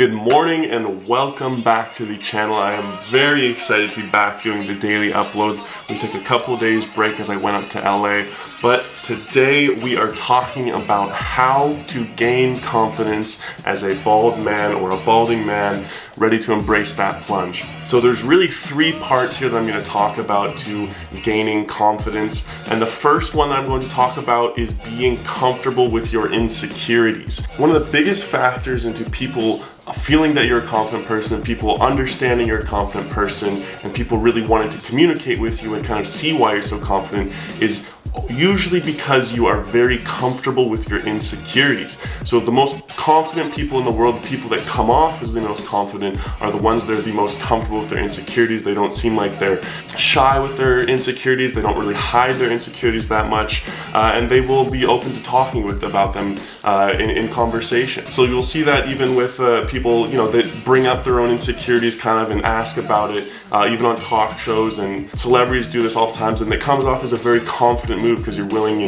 Good morning and welcome back to the channel. I am very excited to be back doing the daily uploads. We took a couple of days break as I went up to LA, but today we are talking about how to gain confidence as a bald man or a balding man ready to embrace that plunge. So there's really three parts here that I'm going to talk about to gaining confidence. And the first one that I'm going to talk about is being comfortable with your insecurities. One of the biggest factors into people feeling that you're a confident person, people understanding you're a confident person, and people really wanting to communicate with you and kind of see why you're so confident is usually because you are very comfortable with your insecurities. So the most confident people in the world, the people that come off as the most confident, are the ones that are the most comfortable with their insecurities. They don't seem like they're shy with their insecurities. They don't really hide their insecurities that much, and they will be open to talking about them in conversation. So you'll see that even with people, that bring up their own insecurities kind of and ask about it, even on talk shows, and celebrities do this all the time, and it comes off as a very confident move because you're willing,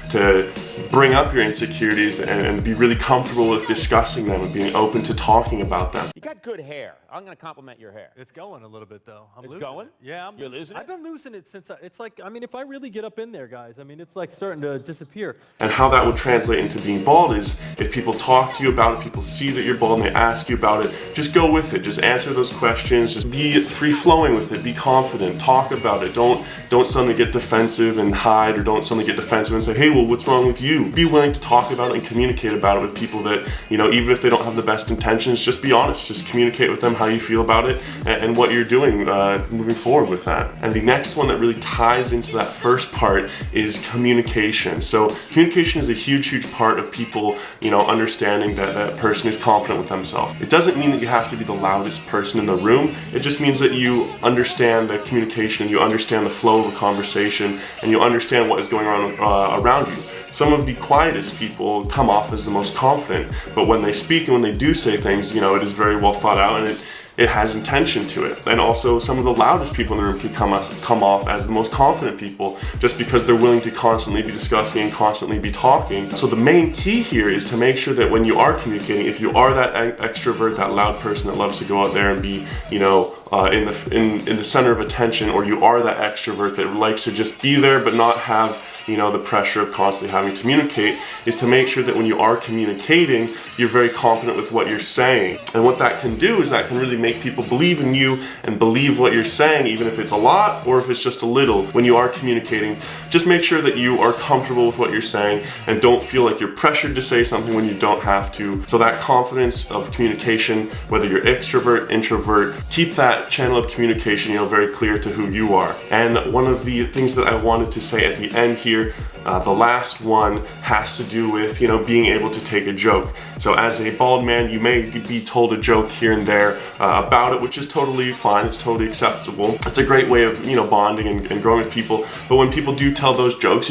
to bring up your insecurities and be really comfortable with discussing them and being open to talking about them. You got good hair. I'm going to compliment your hair. It's going a little bit though. It's going? Yeah. You're losing it? I've been losing it since, it's like, if I really get up in there, guys, it's like starting to disappear. And how that would translate into being bald is if people talk to you about it, people see that you're bald and they ask you about it, just go with it. Just answer those questions. Just be free-flowing with it. Be confident. Talk about it. Don't suddenly get defensive and hide, or don't suddenly get defensive and say, hey, well, what's wrong with you? Be willing to talk about it and communicate about it with people that, even if they don't have the best intentions, just be honest. Just communicate with them how you feel about it and what you're doing moving forward with that. And the next one that really ties into that first part is communication. So communication is a huge part of people, understanding that that person is confident with themselves. It doesn't mean that you have to be the loudest person in the room. It just means that you understand the communication, you understand the flow of a conversation, and you understand what is going on around you. Some of the quietest people come off as the most confident, but when they speak and when they do say things, it is very well thought out and it has intention to it. And also some of the loudest people in the room can come off as the most confident people just because they're willing to constantly be discussing and constantly be talking. So the main key here is to make sure that when you are communicating, if you are that extrovert, that loud person that loves to go out there and be, in the center of attention, or you are that extrovert that likes to just be there but not have the pressure of constantly having to communicate, is to make sure that when you are communicating, you're very confident with what you're saying. And what that can do is that can really make people believe in you and believe what you're saying, even if it's a lot or if it's just a little. When you are communicating, just make sure that you are comfortable with what you're saying and don't feel like you're pressured to say something when you don't have to. So that confidence of communication, whether you're extrovert, introvert, keep that channel of communication, very clear to who you are. And one of the things that I wanted to say at the end here, the last one, has to do with being able to take a joke. So as a bald man, you may be told a joke here and there about it, which is totally fine. It's totally acceptable. It's a great way of bonding and growing with people. But when people do tell those jokes,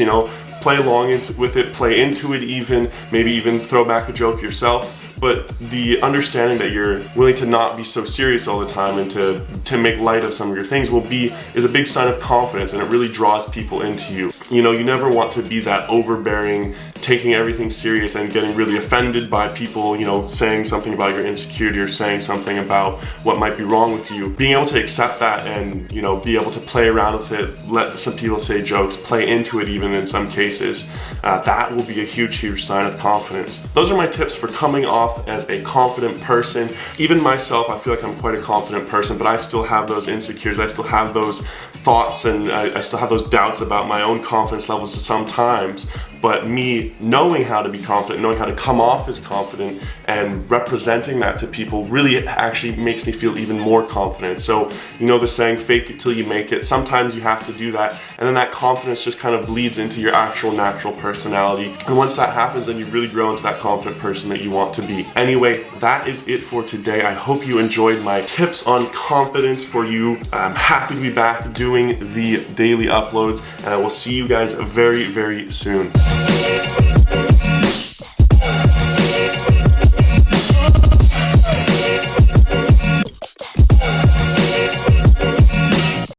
play along with it, play into it, maybe even throw back a joke yourself. But the understanding that you're willing to not be so serious all the time and to make light of some of your things is a big sign of confidence, and it really draws people into you. You never want to be that overbearing, taking everything serious and getting really offended by people, saying something about your insecurity or saying something about what might be wrong with you. Being able to accept that and, be able to play around with it, let some people say jokes, play into it even in some cases, that will be a huge sign of confidence. Those are my tips for coming off as a confident person. Even myself, I feel like I'm quite a confident person, but I still have those insecurities. I still have those thoughts, and I still have those doubts about my own confidence levels sometimes. But me knowing how to be confident, knowing how to come off as confident and representing that to people really actually makes me feel even more confident. So, the saying, fake it till you make it. Sometimes you have to do that, and then that confidence just kind of bleeds into your actual natural personality. And once that happens, then you really grow into that confident person that you want to be. Anyway, that is it for today. I hope you enjoyed my tips on confidence for you. I'm happy to be back doing the daily uploads, and I will see you guys very soon.